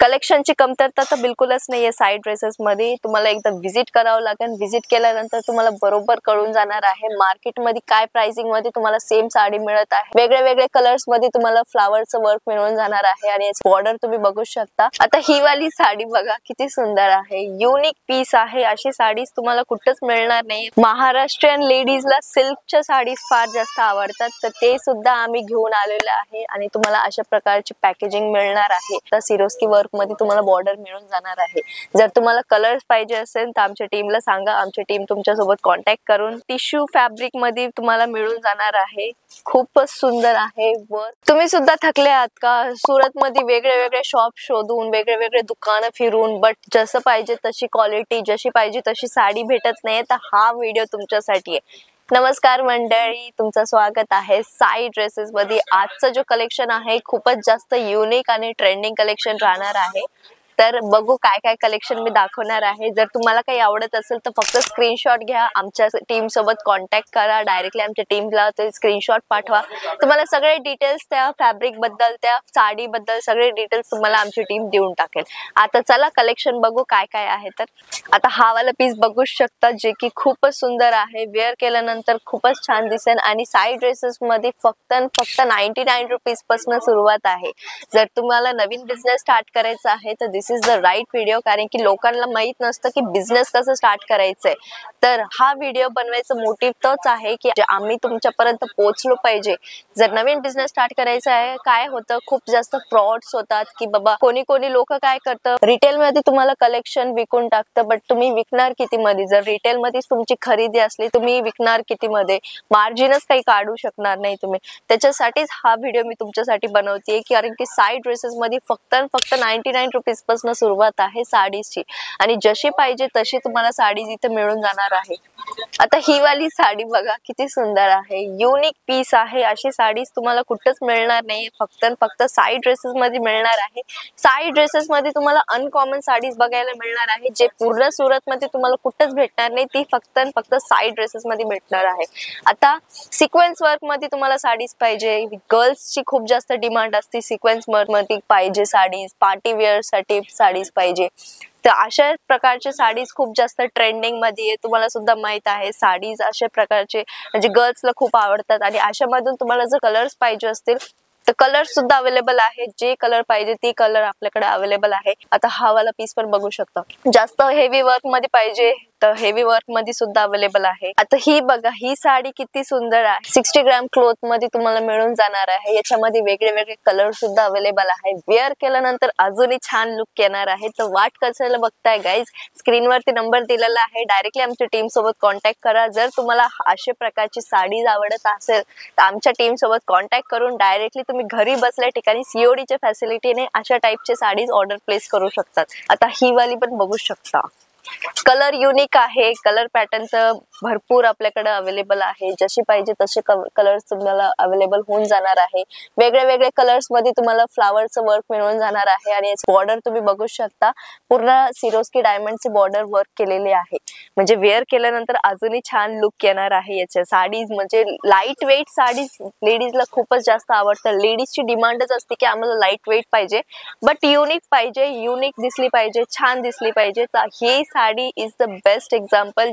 कलेक्शनची कमतरता तर बिलकुलच नाहीये साइड ड्रेसेस मध्ये। तुम्हाला एकदा विजिट करावं लागेल। विजिट केल्यानंतर तुम्हाला बरोबर कळून जाणार आहे मार्केट मध्ये काय प्राइसिंग मध्ये तुम्हाला सेम साडी मिळत आहे। वेगळे कलर्स मध्ये तुम्हाला फ्लावरचं वर्क मिळून जाणार आहे आणि याची बॉर्डर तुम्ही बघू शकता। आता ही वाली साडी बघा किती सुंदर आहे, युनिक पीस आहे। अशी साडीज तुम्हाला कुठेच मिळणार नाही। महाराष्ट्रीयन लेडीजला सिल्कच्या साडीज फार जास्त आवडतात, तर ते सुद्धा आम्ही घेऊन आलेले आहे आणि तुम्हाला अशा प्रकारची पॅकेजिंग मिळणार आहे। तर सिरोस्की वर्क मध्ये तुम्हाला बॉर्डर मिळून जाणार आहे। जर तुम्हाला कलर्स पाहिजे असेल तर आमच्या टीमला सांगा, आमची टीम तुमच्या सोबत कॉन्टॅक्ट करून टिश्यू फॅब्रिक मध्ये तुम्हाला मिळून जाणार आहे। खूपच सुंदर आहे वर्क। तुम्ही सुद्धा थकले आहात का सुरत मध्ये वेगळे शॉप शोधून, वेगळे दुकानं फिरून, बट जसं पाहिजे तशी क्वालिटी, जशी पाहिजे तशी साडी भेटत नाही, तर हा व्हिडिओ तुमच्यासाठी आहे। नमस्कार मंडळी, तुमचं स्वागत आहे साई ड्रेसेस मध्ये। आजचं जो कलेक्शन आहे खूपच जास्त युनिक आणि ट्रेंडिंग कलेक्शन राहणार आहे। तर बघू काय काय कलेक्शन मी दाखवणार आहे। जर तुम्हाला काही आवडत असेल तर फक्त स्क्रीनशॉट घ्या, आमच्या टीम सोबत कॉन्टॅक्ट करा, डायरेक्टली आमच्या टीमला ते स्क्रीनशॉट पाठवा। तुम्हाला सगळे डिटेल्स त्या फॅब्रिक बद्दल, त्या साडी बद्दल सगळे डिटेल्स तुम्हाला आमची टीम देऊन टाकेल। आता चला कलेक्शन बघू काय काय आहे। तर आता हा वाला पीस बघू शकता, जे की खूपच सुंदर आहे। वेअर केल्यानंतर खूपच छान दिसेल आणि साइड ड्रेसेस मध्ये फक्त 99 रुपीज पासून सुरुवात आहे। जर तुम्हाला नवीन बिझनेस स्टार्ट करायचा आहे तर दिस इज द राइट व्हिडिओ, कारण की लोकांना माहित नसतं की बिझनेस कसं स्टार्ट करायचंय। तर हा व्हिडिओ बनवायचा मोटिव्ह तोच आहे की आम्ही तुमच्यापर्यंत पोहोचलो पाहिजे। जर नवीन बिझनेस स्टार्ट करायचा आहे, काय होतं खूप जास्त फ्रॉड्स होतात की बाबा कोणी लोक काय करतं, रिटेल मध्ये तुम्हाला कलेक्शन विकून टाकतं, बट तुम्ही विकणार किती मध्ये? जर रिटेल मध्येच तुमची खरेदी असली, तुम्ही विकणार किती मध्ये? मार्जिनच काही काढू शकणार नाही तुम्ही। त्याच्यासाठीच हा व्हिडिओ मी तुमच्यासाठी बनवतेय, कारण की साइड ड्रेसेस मध्ये फक्त 99 रुपीज पासून सुरुवात आहे साडीची आणि जशी पाहिजे तशी तुम्हाला साडीज इथे मिळून जाणार आहे। आता ही वाली साडी बघा किती सुंदर आहे, युनिक पीस आहे। अशी साडीज तुम्हाला कुठेच मिळणार नाही, फक्त साइड ड्रेसेस मध्ये मिळणार आहे। साइड ड्रेसेस मध्ये तुम्हाला अनकॉमन साडीज बघायला मिळणार आहे, जे पूर्ण सुरत मध्ये तुम्हाला कुठेच भेटणार नाही। ती फक्त साइड ड्रेसेस मध्ये भेटणार आहे। आता सिक्वेन्स वर्क मध्ये तुम्हाला साडीज पाहिजे, गर्ल्सची खूप जास्त डिमांड असते सिक्वेन्स वर्क मध्ये पाहिजे साडीज, पार्टी वेअर साठी साडीज पाहिजे, तर अशा प्रकारचे साडीज खूप जास्त ट्रेंडिंग मध्ये आहे। तुम्हाला सुद्धा माहित आहे साडीज अशा प्रकारचे म्हणजे गर्ल्सला खूप आवडतात आणि अशामधून तुम्हाला जर कलर्स पाहिजे असतील तर कलर सुद्धा अवेलेबल आहे। जे कलर पाहिजे ते कलर आपल्याकडे अवेलेबल आहे। आता हा वाला पीस पण बघू शकता, जास्त हेवी वर्क मध्ये पाहिजे तर हेवी वर्क मध्ये सुद्धा अवेलेबल आहे। आता ही बघा, ही साडी किती सुंदर आहे। 60 ग्रॅम क्लॉथ मध्ये तुम्हाला मिळून जाणार आहे। याच्यामध्ये वेगळे कलर सुद्धा अवेलेबल आहे। वेअर केल्यानंतर अजूनही छान लुक येणार आहे। तर वाट कशाला बघताय गाईज, स्क्रीनवरती नंबर दिलेला आहे, डायरेक्टली आमच्या टीम सोबत कॉन्टॅक्ट करा। जर तुम्हाला अशा प्रकारची साडीज आवडत असेल तर आमच्या टीम सोबत कॉन्टॅक्ट करून डायरेक्टली तुम्ही घरी बसल्या ठिकाणी सीओडी च्या फॅसिलिटीने अशा टाइपचे साडीज ऑर्डर प्लेस करू शकतात। आता ही वाली पण बघू शकता, कलर युनिक आहे। कलर पॅटर्न तर भरपूर आपल्याकडे अवेलेबल आहे, जशी पाहिजे तसे कलर्स तुम्हाला अवेलेबल होऊन जाणार आहे। वेगळे कलर्स मध्ये तुम्हाला फ्लावरचं वर्क मिळून जाणार आहे आणि बॉर्डर तुम्ही बघू शकता, पूर्ण सिरोस्की डायमंडची बॉर्डर वर्क केलेली आहे। म्हणजे वेअर केल्यानंतर अजूनही छान लुक येणार आहे। याच्या साडीज म्हणजे लाईट वेट साडीज लेडीजला खूपच जास्त आवडतात। लेडीजची डिमांडच असते की आम्हाला लाईट वेट पाहिजे, बट युनिक पाहिजे, युनिक दिसली पाहिजे, छान दिसली पाहिजे। तर ही sari is the best example,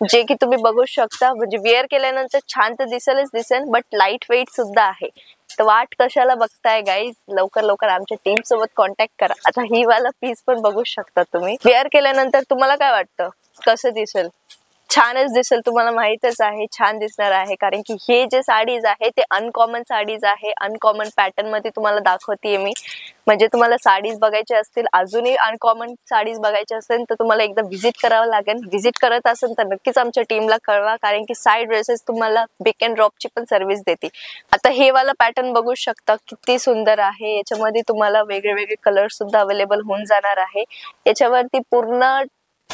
जे की तुम्ही बघू शकता। म्हणजे वेअर केल्यानंतर छान तर दिसेल, बट लाईट वेट सुद्धा आहे। तर वाट कशाला बघताय गाईज, लवकर आमच्या टीम सोबत कॉन्टॅक्ट करा। आता ही वाला पीस पण बघू शकता तुम्ही। वेअर केल्यानंतर तुम्हाला काय वाटतं कसं दिसेल? छानच दिसेल, तुम्हाला माहितच आहे छान दिसणार आहे, कारण की हे जे साडीज आहे ते अनकॉमन साडीज आहे। अनकॉमन पॅटर्न मध्ये तुम्हाला दाखवतेय मी। म्हणजे तुम्हाला साडीज बघायचे असतील, अजूनही अनकॉमन साडीज बघायचे असेल तर तुम्हाला एकदा व्हिजिट करावं लागेल। व्हिजिट करत असेल तर नक्कीच आमच्या टीमला कळवा, कारण की साइड ड्रेसेस तुम्हाला पिक अँड ड्रॉपची पण सर्व्हिस देते। आता हे वाला पॅटर्न बघू शकता, किती सुंदर आहे। याच्यामध्ये तुम्हाला वेगळे कलर सुद्धा अवेलेबल होऊन जाणार आहे। याच्यावरती पूर्ण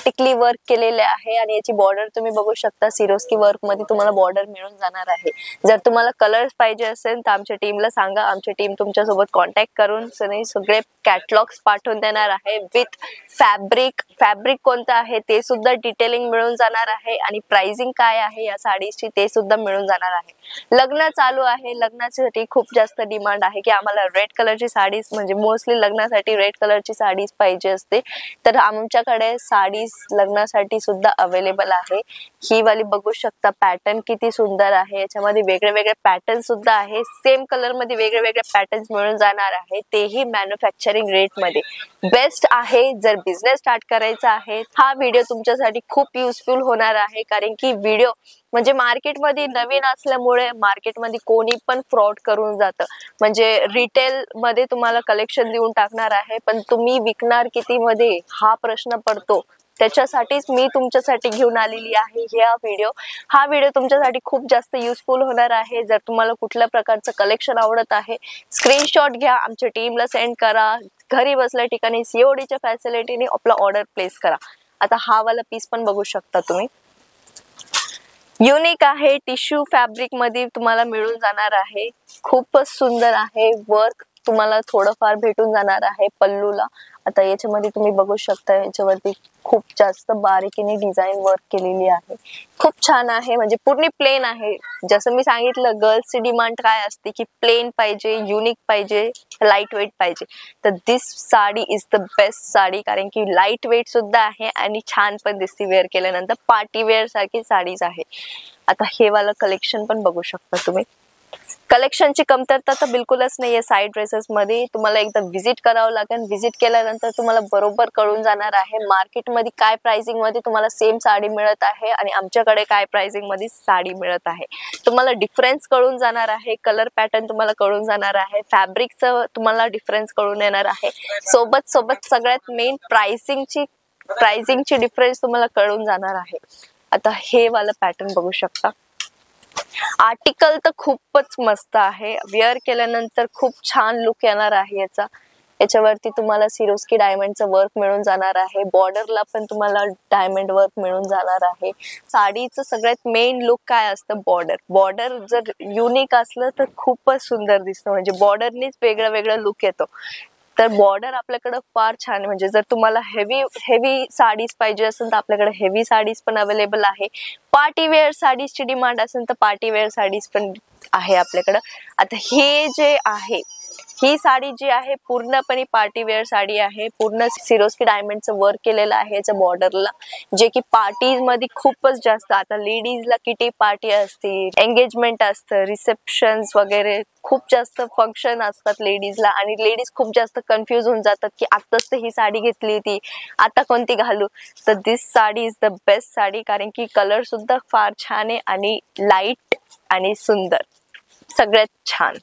टिकली वर्क केलेले आहे आणि याची बॉर्डर तुम्ही बघू शकता, सिरोस्की वर्क मध्ये तुम्हाला बॉर्डर मिळून जाणार आहे। जर तुम्हाला कलर्स पाहिजे असेल तर आमच्या टीमला सांगा, आमची टीम तुमच्या सोबत कॉन्टॅक्ट करून सगळे कॅटलॉग्स पाठवून देणार आहे विथ फॅब्रिक कोणतं आहे ते सुद्धा डिटेलिंग मिळून जाणार आहे आणि प्राइसिंग काय आहे या साडीची ते सुद्धा मिळून जाणार आहे। लग्न चालू आहे, लग्नासाठी खूप जास्त डिमांड आहे की आम्हाला रेड कलरची साडीज, म्हणजे मोस्टली लग्नासाठी रेड कलरची साडीज पाहिजे असते, तर आमच्याकडे साडीज लग्नासाठी सुद्धा अवेलेबल आहे। ही वाली बघू शकता, पॅटर्न किती सुंदर आहे, याच्यामध्ये वेगळे पॅटर्न सुद्धा आहे, सेम कलर मध्ये वेगळे पॅटर्न्स मिळून जाणार आहे, तेही मॅन्युफॅक्चरिंग रेट मध्ये बेस्ट आहे। जर बिझनेस स्टार्ट करायचा आहे हा व्हिडिओ तुमच्यासाठी खूप युजफुल होणार आहे, कारण की व्हिडिओ म्हणजे मार्केटमध्ये नवीन असल्यामुळे मार्केटमध्ये कोणी पण फ्रॉड करून जातं, म्हणजे रिटेल मध्ये तुम्हाला कलेक्शन देऊन टाकणार आहे पण तुम्ही विकणार किती मध्ये हा प्रश्न पडतो। त्याच्यासाठीच मी तुमच्यासाठी घेऊन आलेली आहे हा व्हिडिओ तुमच्यासाठी खूप जास्त युजफुल होणार आहे। जर तुम्हाला कुठल्या प्रकारचं कलेक्शन आवडत आहे स्क्रीनशॉट घ्या, आमच्या टीमला सेंड करा, घरी बसल्या ठिकाणी सीओडीच्या फॅसिलिटीने आपला ऑर्डर प्लेस करा। आता हा वाला पीस पण बघू शकता तुम्ही, युनिक आहे, टिश्यू फॅब्रिक मध्ये तुम्हाला मिळून जाणार आहे, खूपच सुंदर आहे, वर्क तुम्हाला थोडंफार भेटून जाणार आहे पल्लूला। आता याच्यामध्ये तुम्ही बघू शकता, याच्यावरती खूप जास्त बारीकीने डिझाईन वर्क केलेली आहे, खूप छान आहे, म्हणजे पूर्ण प्लेन आहे। जसं मी सांगितलं गर्ल्सची डिमांड काय असते की प्लेन पाहिजे, युनिक पाहिजे, लाईट वेट पाहिजे, तर this sari is the best sari, कारण की लाईट वेट सुद्धा आहे आणि छान पण दिसते वेअर केल्यानंतर, पार्टी वेअर सारखी साडीज आहे। आता हे वाला कलेक्शन पण बघू शकता तुम्ही, कलेक्शनची कमतरता तर बिलकुलच नाहीये साईड ड्रेसेस मध्ये, तुम्हाला एकदा विजिट करावं लागेल, विजिट केल्यानंतर तुम्हाला बरोबर कळून जाणार आहे मार्केटमध्ये काय प्राइसिंग मध्ये तुम्हाला सेम साडी मिळत आहे आणि आमच्याकडे काय प्राइसिंग मध्ये साडी मिळत आहे, तुम्हाला डिफरन्स कळून जाणार आहे, कलर पॅटर्न तुम्हाला कळून जाणार आहे, फॅब्रिकचं तुम्हाला डिफरन्स कळून येणार आहे, सोबत सगळ्यात मेन प्राइसिंगची डिफरन्स तुम्हाला कळून जाणार आहे। आता हे वाला पॅटर्न बघू शकता, आर्टिकल तर खूपच मस्त आहे, वेअर केल्यानंतर खूप छान लुक येणार आहे याचा। याच्यावरती तुम्हाला सिरोस्की डायमंडचं वर्क मिळून जाणार आहे, बॉर्डरला पण तुम्हाला डायमंड वर्क मिळून जाणार आहे। साडीचं सगळ्यात मेन लुक काय असतं, बॉर्डर जर युनिक असलं तर खूपच सुंदर दिसतं, म्हणजे बॉर्डरनीच वेगळं लुक येतो, तर बॉर्डर आपल्याकडे फार छान, म्हणजे जर तुम्हाला हेवी साडीज पाहिजे असेल तर आपल्याकडे हेवी साडीज पण अवेलेबल आहे, पार्टी वेअर साडीजची डिमांड असेल तर पार्टी वेअर साडीज पण आहे आपल्याकडे। आता हे जे आहे, ही साडी जी आहे पूर्णपणे पार्टी वेअर साडी आहे, पूर्ण सिरोस्की डायमंडचं वर्क केलेलं आहे याच्या बॉर्डरला, जे की पार्टीज मध्ये खूपच जास्त, आता लेडीजला किटी पार्टी असते, एंगेजमेंट असतं, रिसेप्शन्स वगैरे खूप जास्त फंक्शन असतात लेडीजला, आणि लेडीज खूप जास्त कन्फ्युज होऊन जातात की आताच तर ही साडी घेतली ती आता कोणती घालू, तर this sari is the best sari, कारण की कलर सुद्धा फार छान आहे आणि लाईट आणि सुंदर, सगळ्यात छान,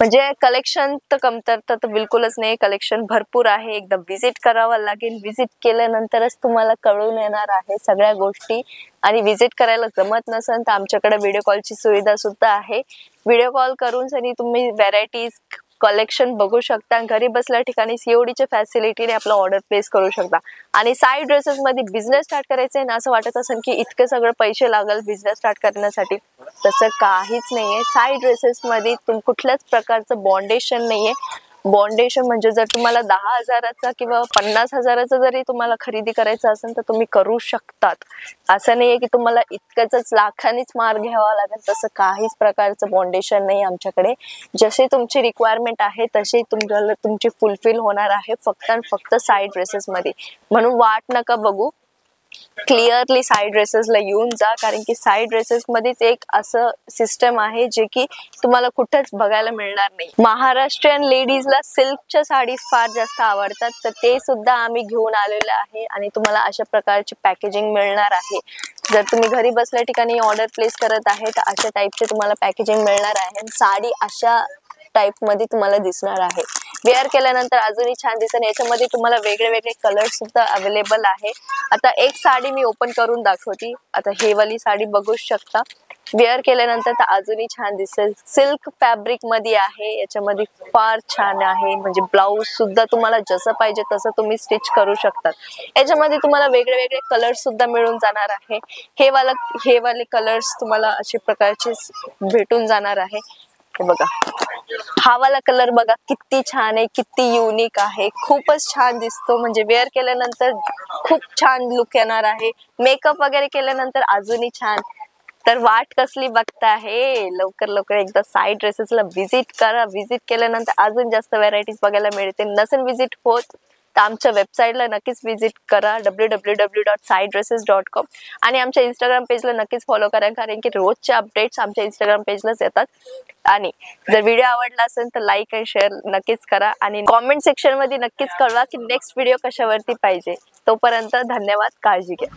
म्हणजे कलेक्शन तर कमतरता तर बिलकुलच नाही, कलेक्शन भरपूर आहे, एकदा विजिट करावं लागेल, विजिट केल्यानंतरच तुम्हाला कळून येणार आहे सगळ्या गोष्टी, आणि विजिट करायला जमत नसेल तर आमच्याकडे व्हिडिओ कॉलची सुविधा सुद्धा आहे, व्हिडिओ कॉल करून सनी तुम्ही व्हरायटीज कलेक्शन बघू शकता, घरी बसल्या ठिकाणी सीओडीच्या फॅसिलिटीने आपला ऑर्डर प्लेस करू शकता। आणि साईड ड्रेसेस मध्ये बिझनेस स्टार्ट करायचंय ना असं वाटत असेल की इतके सगळे पैसे लागल बिझनेस स्टार्ट करण्यासाठी, तसं काहीच नाहीये। साईड ड्रेसेस मध्ये कुठल्याच प्रकारचं बॉन्डेशन नाहीये, बॉन्डेशन म्हणजे जर तुम्हाला 10,000चा किंवा 50,000चा जरी तुम्हाला खरेदी करायचं असेल तर तुम्ही करू शकतात, असं नाहीये की तुम्हाला इतकंच लाखांनीच मार घ्यावा लागेल, तसं काहीच प्रकारचं बॉन्डेशन नाही आमच्याकडे, जशी तुमची रिक्वायरमेंट आहे तशी तुम्हाला तुमची फुलफिल होणार आहे फक्त आणि फक्त साईड ड्रेसेस मध्ये, म्हणून वाट नका बघू, क्लिअरली साईड ड्रेसेसला येऊन जा, कारण की साईड ड्रेसेस मध्येच एक असं सिस्टम आहे जे की तुम्हाला कुठेच बघायला मिळणार नाही। महाराष्ट्रीयन लेडीजला सिल्कच्या साडीज फार जास्त आवडतात, तर ते सुद्धा आम्ही घेऊन आलेले आहे आणि तुम्हाला अशा प्रकारची पॅकेजिंग मिळणार आहे। जर तुम्ही घरी बसल्या ठिकाणी ऑर्डर प्लेस करत आहे तर अशा टाइपचे तुम्हाला पॅकेजिंग मिळणार आहे, साडी अशा टाइप मध्ये तुम्हाला दिसणार आहे, वेअर केल्यानंतर अजूनही छान दिसेल। याच्यामध्ये तुम्हाला वेगळे कलर सुद्धा अवेलेबल आहे। आता एक साडी मी ओपन करून दाखवते, आता हे वाली साडी बघू शकता, वेअर केल्यानंतर तर अजूनही छान दिसेल. सिल्क फॅब्रिक मध्ये आहे, याच्यामध्ये फार छान आहे. म्हणजे ब्लाऊज सुद्धा तुम्हाला जसं पाहिजे तसं तुम्ही स्टिच करू शकतात. याच्यामध्ये तुम्हाला वेगळे वेगळे कलर्स सुद्धा मिळून जाणार आहे. हे वाले कलर्स तुम्हाला अशा प्रकारचे भेटून जाणार आहे. हे बघा, हा वाला कलर बघा किती छान आहे, किती युनिक आहे. खूपच छान दिसतो. म्हणजे वेअर केल्यानंतर खूप छान लुक येणार आहे. मेकअप वगैरे केल्यानंतर अजूनही छान. तर वाट कसली बघता आहे, लवकर लवकर एकदा साई ड्रेसेसला व्हिजिट करा. व्हिजिट केल्यानंतर अजून जास्त व्हरायटीज बघायला मिळते. नसेल व्हिजिट होत तर आमच्या वेबसाईटला नक्कीच व्हिजिट करा, www.saidresses.com. आणि आमच्या इंस्टाग्राम पेजला नक्कीच फॉलो करा, कारण की रोजचे अपडेट्स आमच्या इंस्टाग्राम पेजलाच येतात. आणि जर व्हिडिओ आवडला असेल तर लाईक आणि शेअर नक्कीच करा. आणि कॉमेंट सेक्शन मध्ये नक्कीच कळवा की नेक्स्ट व्हिडिओ कशावरती पाहिजे. तोपर्यंत धन्यवाद, काळजी घ्या.